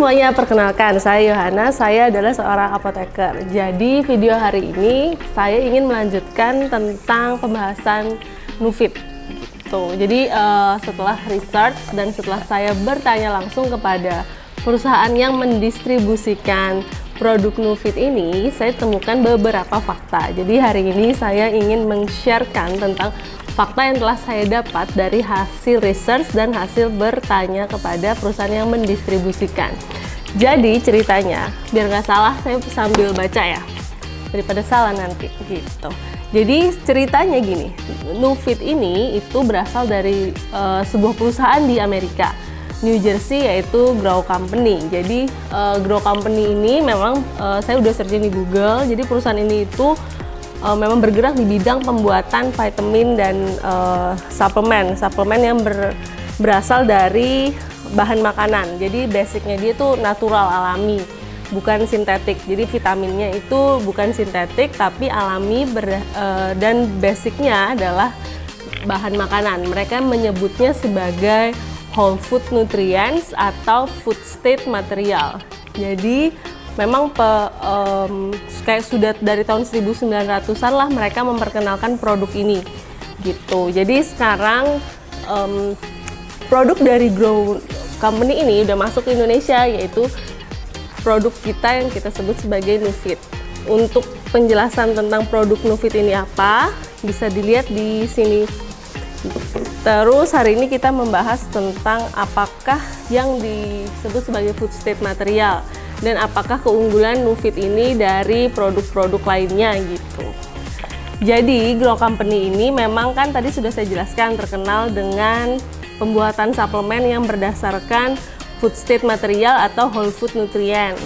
semuanya, perkenalkan saya Yohana, saya adalah seorang apoteker. Jadi video hari ini saya ingin melanjutkan tentang pembahasan Nufit. Gitu. Jadi setelah research dan setelah saya bertanya langsung kepada perusahaan yang mendistribusikan produk Nufit ini, saya temukan beberapa fakta. Jadi hari ini saya ingin meng-sharekan tentang fakta yang telah saya dapat dari hasil research dan hasil bertanya kepada perusahaan yang mendistribusikan. Jadi ceritanya, biar nggak salah saya sambil baca ya, daripada salah nanti gitu. Jadi ceritanya gini, Nufit ini itu berasal dari sebuah perusahaan di Amerika, New Jersey, yaitu Grow Company. Jadi Grow Company ini memang saya udah searching di Google. Jadi perusahaan ini itu memang bergerak di bidang pembuatan vitamin dan suplemen yang berasal dari bahan makanan. Jadi basicnya dia tuh natural, alami, bukan sintetik. Jadi vitaminnya itu bukan sintetik tapi alami dan basicnya adalah bahan makanan. Mereka menyebutnya sebagai whole food nutrients atau food state material. Jadi memang kayak sudah dari tahun 1900-an lah mereka memperkenalkan produk ini gitu. Jadi sekarang produk dari Grow Company ini udah masuk ke Indonesia, yaitu produk kita yang kita sebut sebagai Nufit. Untuk penjelasan tentang produk Nufit ini apa bisa dilihat di sini. Terus hari ini kita membahas tentang apakah yang disebut sebagai food state material dan apakah keunggulan Nufit ini dari produk-produk lainnya gitu. Jadi Grow Company ini memang kan tadi sudah saya jelaskan terkenal dengan pembuatan suplemen yang berdasarkan food state material atau whole food nutrient.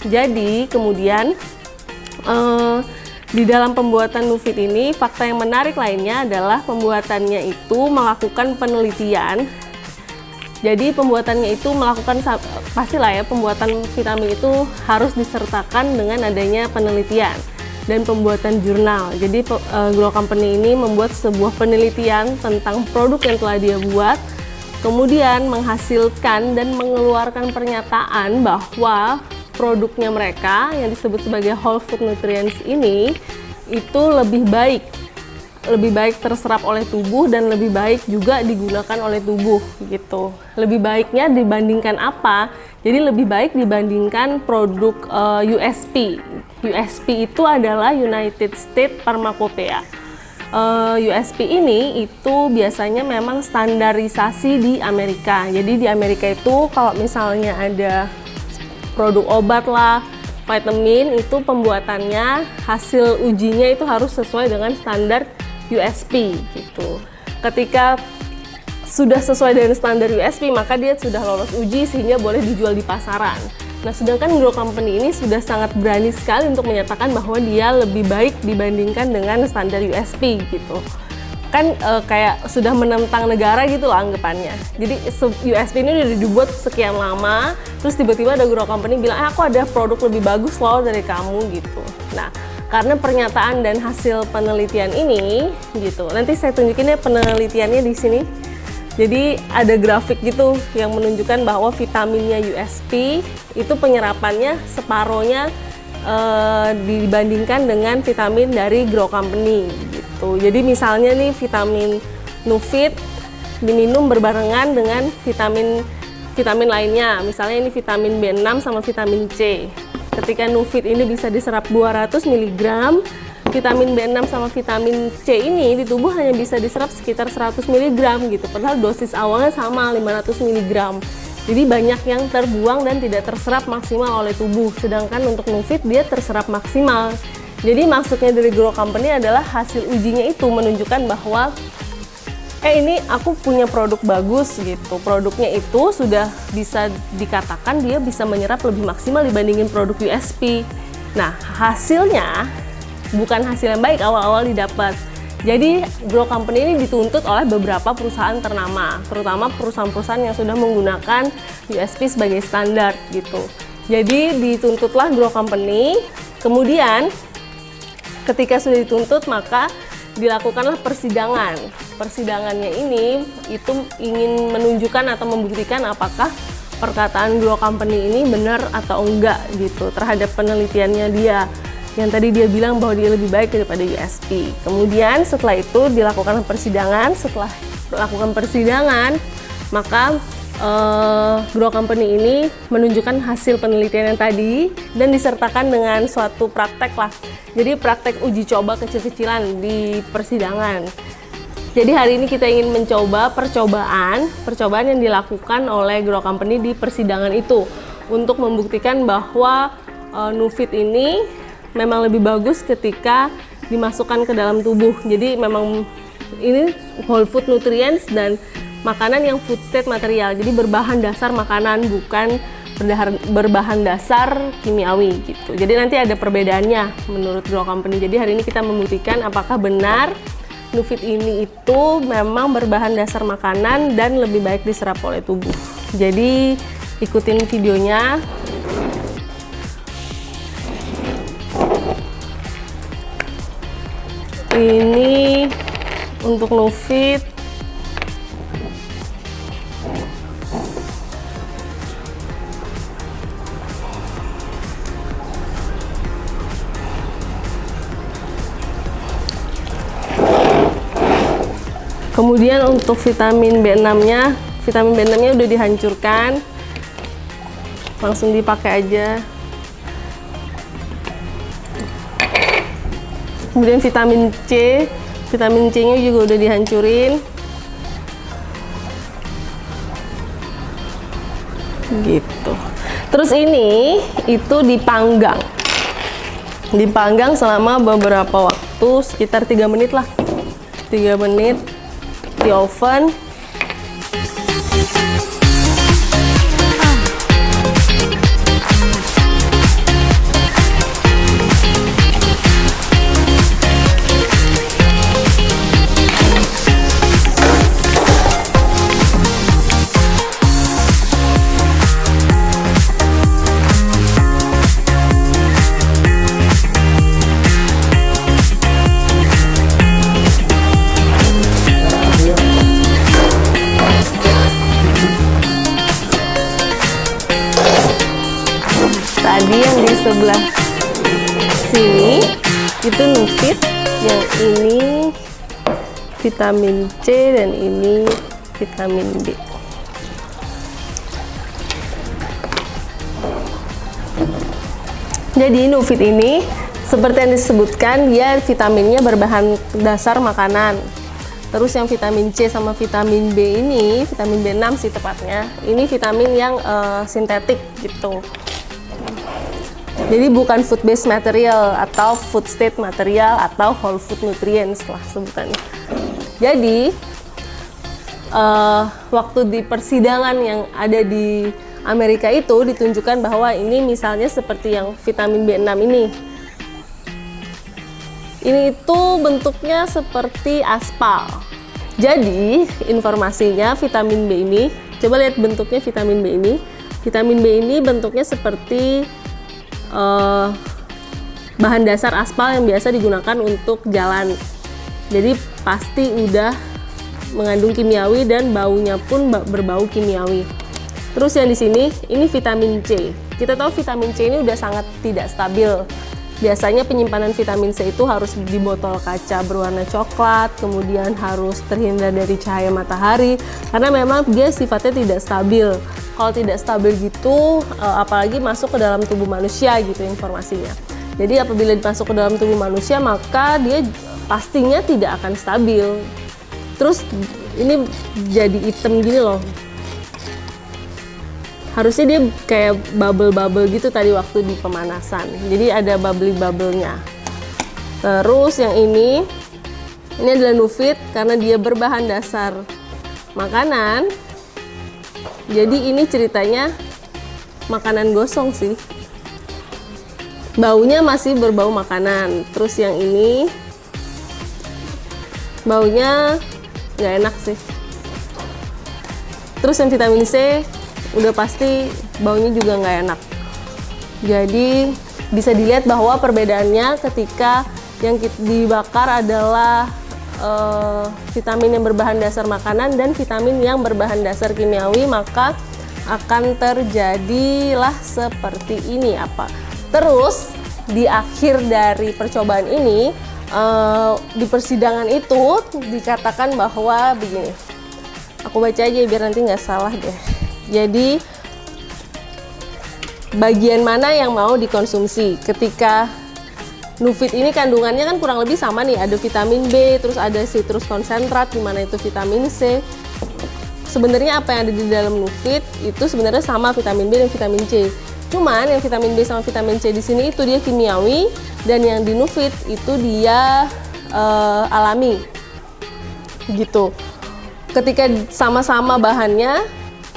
Jadi kemudian di dalam pembuatan Nufit ini fakta yang menarik lainnya adalah pembuatannya itu melakukan penelitian. Jadi pembuatannya itu melakukan, pastilah ya, pembuatan vitamin itu harus disertakan dengan adanya penelitian dan pembuatan jurnal. Jadi Grow Company ini membuat sebuah penelitian tentang produk yang telah dia buat, kemudian menghasilkan dan mengeluarkan pernyataan bahwa produknya mereka yang disebut sebagai whole food nutrients ini itu lebih baik terserap oleh tubuh dan lebih baik juga digunakan oleh tubuh gitu. Lebih baiknya dibandingkan apa? Jadi lebih baik dibandingkan produk USP. USP itu adalah United States Pharmacopoeia. USP ini itu biasanya memang standarisasi di Amerika. Jadi di Amerika itu kalau misalnya ada produk obat lah, vitamin, itu pembuatannya, hasil ujinya itu harus sesuai dengan standar USP gitu. Ketika sudah sesuai dengan standar USP, maka dia sudah lolos uji sehingga boleh dijual di pasaran. Nah, sedangkan Grow Company ini sudah sangat berani sekali untuk menyatakan bahwa dia lebih baik dibandingkan dengan standar USP gitu. Kan kayak sudah menentang negara gitu lah anggapannya. Jadi USP ini udah dibuat sekian lama, terus tiba-tiba ada Grow Company bilang, aku ada produk lebih bagus loh dari kamu gitu. Nah, karena pernyataan dan hasil penelitian ini gitu. Nanti saya tunjukin ya penelitiannya di sini. Jadi ada grafik gitu yang menunjukkan bahwa vitaminnya USP itu penyerapannya separohnya dibandingkan dengan vitamin dari Grow Company gitu. Jadi misalnya nih vitamin Nufit diminum berbarengan dengan vitamin lainnya. Misalnya ini vitamin B6 sama vitamin C. Ketika Nufit ini bisa diserap 200 mg, vitamin B6 sama vitamin C ini di tubuh hanya bisa diserap sekitar 100 mg gitu. Padahal dosis awalnya sama 500 mg. Jadi banyak yang terbuang dan tidak terserap maksimal oleh tubuh. Sedangkan untuk Nufit dia terserap maksimal. Jadi maksudnya dari Grow Company adalah hasil ujinya itu menunjukkan bahwa ini aku punya produk bagus gitu. Produknya itu sudah bisa dikatakan dia bisa menyerap lebih maksimal dibandingin produk USP. Nah, hasilnya bukan hasil yang baik awal-awal didapat. Jadi Grow Company ini dituntut oleh beberapa perusahaan ternama, terutama perusahaan-perusahaan yang sudah menggunakan USP sebagai standar gitu. Jadi dituntutlah Grow Company. Kemudian ketika sudah dituntut maka dilakukanlah persidangan. Persidangannya ini itu ingin menunjukkan atau membuktikan apakah perkataan Grow Company ini benar atau enggak gitu terhadap penelitiannya dia. Yang tadi dia bilang bahwa dia lebih baik daripada USP. Kemudian setelah itu dilakukan persidangan. Setelah melakukan persidangan, maka Grow Company ini menunjukkan hasil penelitian yang tadi dan disertakan dengan suatu praktek lah. Jadi praktek uji coba kecil-kecilan di persidangan. Jadi hari ini kita ingin mencoba percobaan yang dilakukan oleh Grow Company di persidangan itu untuk membuktikan bahwa Nufit ini memang lebih bagus ketika dimasukkan ke dalam tubuh. Jadi memang ini whole food nutrients dan makanan yang food state material. Jadi berbahan dasar makanan, bukan berbahan dasar kimiawi gitu. Jadi nanti ada perbedaannya menurut Grow Company. Jadi hari ini kita membuktikan apakah benar Nufit ini itu memang berbahan dasar makanan dan lebih baik diserap oleh tubuh. Jadi ikutin videonya. Ini untuk Nufit. Kemudian untuk vitamin B6-nya, udah dihancurkan. Langsung dipakai aja. Kemudian vitamin C-nya juga udah dihancurin. Gitu. Terus ini itu dipanggang. Dipanggang selama beberapa waktu, sekitar 3 menit lah. 3 menit di oven. Tadi yang di sebelah sini itu Nufit, yang ini vitamin C dan ini vitamin B. Jadi Nufit ini seperti yang disebutkan, dia vitaminnya berbahan dasar makanan. Terus yang vitamin C sama vitamin B ini, vitamin B6 sih tepatnya, ini vitamin yang sintetik gitu. Jadi bukan food based material atau food state material atau whole food nutrients lah sebutannya. Jadi waktu di persidangan yang ada di Amerika itu ditunjukkan bahwa ini misalnya seperti yang vitamin B6 ini. Ini itu bentuknya seperti aspal. Jadi informasinya vitamin B ini, coba lihat bentuknya vitamin B ini. Vitamin B ini bentuknya seperti bahan dasar aspal yang biasa digunakan untuk jalan. Jadi pasti udah mengandung kimiawi dan baunya pun berbau kimiawi. Terus yang di sini ini vitamin C. Kita tahu vitamin C ini udah sangat tidak stabil. Biasanya penyimpanan vitamin C itu harus di botol kaca berwarna coklat, kemudian harus terhindar dari cahaya matahari karena memang dia sifatnya tidak stabil. Kalau tidak stabil gitu, apalagi masuk ke dalam tubuh manusia gitu informasinya. Jadi apabila masuk ke dalam tubuh manusia, maka dia pastinya tidak akan stabil. Terus ini jadi hitam gini loh. Harusnya dia kayak bubble-bubble gitu tadi waktu di pemanasan. Jadi ada bubbly-bubble-nya. Terus yang ini adalah Nufit karena dia berbahan dasar makanan. Jadi ini ceritanya makanan gosong sih. Baunya masih berbau makanan. Terus yang ini baunya nggak enak sih. Terus yang vitamin C udah pasti baunya juga nggak enak. Jadi bisa dilihat bahwa perbedaannya ketika yang dibakar adalah vitamin yang berbahan dasar makanan dan vitamin yang berbahan dasar kimiawi, maka akan terjadilah seperti ini apa. Terus di akhir dari percobaan ini, di persidangan itu dikatakan bahwa begini. Aku baca aja biar nanti nggak salah deh. Jadi bagian mana yang mau dikonsumsi ketika Nufit ini kandungannya kan kurang lebih sama nih, ada vitamin B, terus ada citrus konsentrat, di mana itu vitamin C. Sebenarnya apa yang ada di dalam Nufit itu sebenarnya sama vitamin B dan vitamin C. Cuman yang vitamin B sama vitamin C di sini itu dia kimiawi, dan yang di Nufit itu dia alami. Gitu. Ketika sama-sama bahannya,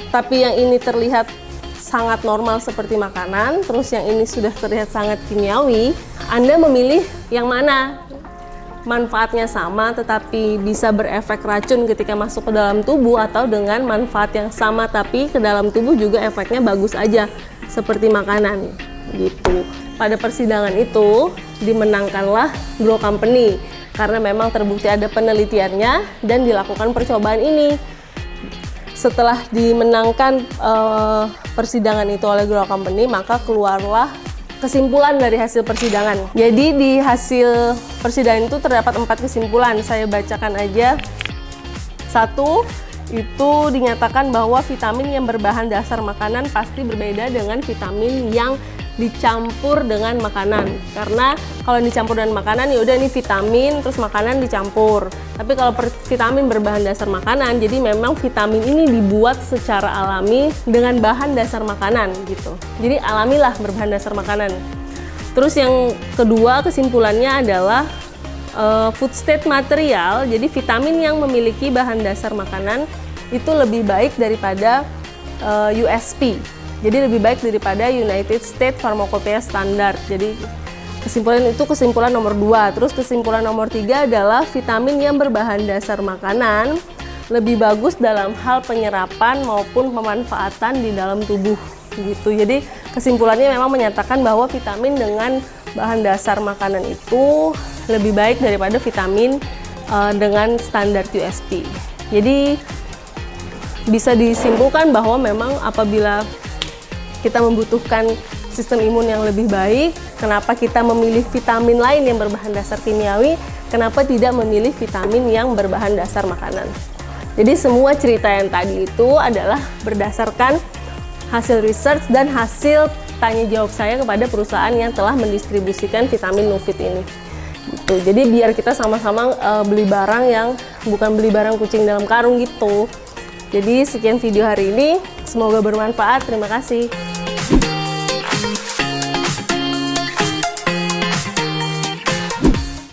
tapi yang ini terlihat sangat normal seperti makanan, terus yang ini sudah terlihat sangat kimiawi, Anda memilih yang mana? Manfaatnya sama tetapi bisa berefek racun ketika masuk ke dalam tubuh, atau dengan manfaat yang sama tapi ke dalam tubuh juga efeknya bagus aja seperti makanan gitu. Pada persidangan itu dimenangkanlah Grow Company karena memang terbukti ada penelitiannya dan dilakukan percobaan ini. Setelah dimenangkan persidangan itu oleh Grow Company, maka keluarlah kesimpulan dari hasil persidangan. Jadi di hasil persidangan itu terdapat 4 kesimpulan. Saya bacakan aja. 1, itu dinyatakan bahwa vitamin yang berbahan dasar makanan pasti berbeda dengan vitamin yang dicampur dengan makanan. Karena kalau dicampur dengan makanan ya udah ini vitamin terus makanan dicampur. Tapi kalau vitamin berbahan dasar makanan, jadi memang vitamin ini dibuat secara alami dengan bahan dasar makanan gitu. Jadi alamilah berbahan dasar makanan. Terus yang kedua kesimpulannya adalah food state material. Jadi vitamin yang memiliki bahan dasar makanan itu lebih baik daripada USP. Jadi lebih baik daripada United States Pharmacopoeia Standard. Jadi kesimpulan nomor 2. Terus kesimpulan nomor 3 adalah vitamin yang berbahan dasar makanan lebih bagus dalam hal penyerapan maupun pemanfaatan di dalam tubuh gitu. Jadi kesimpulannya memang menyatakan bahwa vitamin dengan bahan dasar makanan itu lebih baik daripada vitamin dengan standar USP. Jadi bisa disimpulkan bahwa memang apabila kita membutuhkan sistem imun yang lebih baik, kenapa kita memilih vitamin lain yang berbahan dasar kimiawi, kenapa tidak memilih vitamin yang berbahan dasar makanan. Jadi semua cerita yang tadi itu adalah berdasarkan hasil research dan hasil tanya jawab saya kepada perusahaan yang telah mendistribusikan vitamin Nufit ini. Gitu. Jadi biar kita sama-sama beli barang yang bukan beli barang kucing dalam karung gitu. Jadi sekian video hari ini, semoga bermanfaat. Terima kasih.